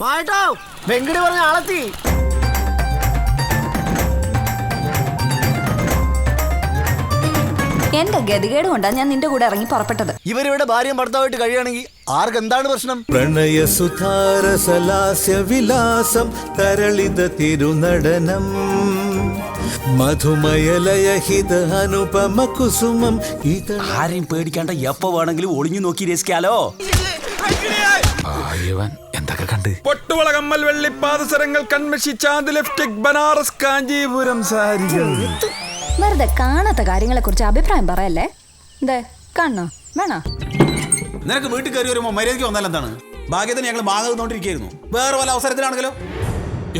വാട്ടോ വെങ്കടി പറഞ്ഞ ആളെത്തി. എന്റെ ഗതികേട് കൊണ്ടാ ഞാൻ നിന്റെ കൂടെ ഇറങ്ങി പുറപ്പെട്ടത്. ഇവരിവിടെ ഭാര്യയും ഭർത്താവായിട്ട് കഴിയുകയാണെങ്കിൽ ആർക്ക് എന്താണ് പ്രശ്നം? പ്രണയ സുധാരസലാസ്യ വിലാസം തരളിത തിരുനടനം മധുമയലയഹിത അനുപമ കുസുമം. ആരെയും പേടിക്കാണ്ട എപ്പോ വേണമെങ്കിലും ഒളിഞ്ഞു നോക്കി രസിക്കാലോ. എന്തൊക്കെ കണ്ട് പൊട്ടുവള കമ്മൽ വെള്ളിപ്പാദസരങ്ങൾ കൺമഷി ചാന്ത് ലിപ്സ്റ്റിക് ബനാറസ് കാഞ്ചീപുരം സാരികൾ. വെറുതെ കാണാത്ത കാര്യങ്ങളെ കുറിച്ച് അഭിപ്രായം പറയല്ലേ. എന്തേ കാണണോ വേണോ? നിനക്ക് വീട്ടിൽ കയറി വരുമ്പോ മര്യാദയ്ക്ക് വന്നാൽ എന്താണ്? ഭാഗ്യത്തിന് ഞങ്ങൾ മാങ്ങ തിന്നോണ്ടിരിക്കുന്നു. വേറെ വല്ല അവസരത്തിലാണെങ്കിലോ?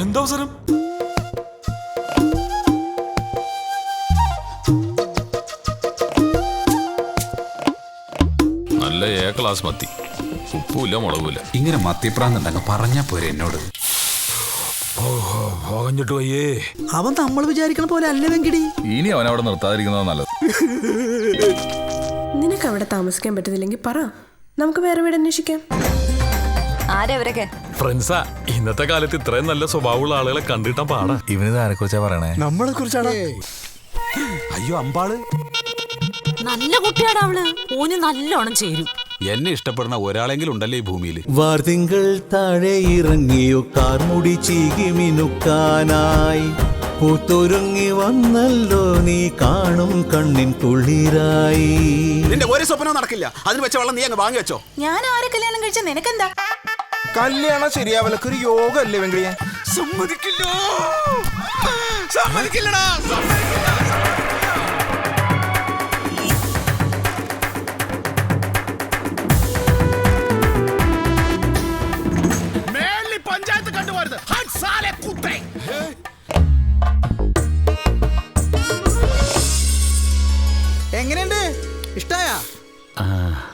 എന്തവസരം? നല്ല എ ക്ലാസ് മത്തി, ഉപ്പുമില്ല മുളകുമില്ല. ഇങ്ങനെ മത്തിപ്രാന്നുണ്ടെങ്കിൽ പറഞ്ഞാ പോരെ എന്നോട്. പോകഞ്ഞിട്ട് വയ്യേ. അവൻ നമ്മൾ വിചാരിക്കണ പോലെ അല്ല വെങ്കടി. ഇനി അവൻ അവിടെ നിർത്താതിരിക്കുന്നത് നല്ലത്. നിനക്ക് അവിടെ താമസിക്കാൻ പറ്റുന്നില്ലെങ്കിൽ പറ, നമുക്ക് വേറെ വീട് അന്വേഷിക്കാം. ആരവരൊക്കെ? ഫ്രണ്ട്സാ. ഇന്നത്തെ കാലത്ത് ഇത്രയും നല്ല സ്വഭാവമുള്ള ആളുകളെ കണ്ടിട്ടാ പാടാ. ഇവനിത് ആരെ കുറിച്ചാ പറയണേ? നമ്മളെ കുറിച്ചാണ്. അയ്യോ അമ്പാള് നല്ല കുട്ടിയാണ് അവള്. ഓന് നല്ലോണം ചേരും. എന്നെ ഇഷ്ടപ്പെടുന്ന ഒരാളെങ്കിലും ഉണ്ടല്ലേ ഈ ഭൂമിയിൽ. വാർതിങ്കൾ താഴെ ഇറങ്ങിയോ കാർമുടി ചീകി മിനുക്കാനായി. പൂത്തൊരുങ്ങി വന്നല്ലോ നീ കാണും കണ്ണിൻ കുളിരായി. നിന്റെ ഒരു സ്വപ്നം നടക്കില്ല. അതിന് വെച്ച വെള്ളം നീ അങ്ങ് വാങ്ങി വെച്ചോ. ഞാൻ ആരെ കല്യാണം കഴിച്ച നിനക്കെന്താ? കല്യാണം ശരിയാവലൊക്കെ ഒരു യോഗ അല്ലേ വെങ്കടിയ? സമ്മതിക്കില്ലോ, സമ്മതിക്കില്ലടാ. പഞ്ചായത്ത് കണ്ടുപോരുത്. എങ്ങനെയുണ്ട്? ഇഷ്ടായ?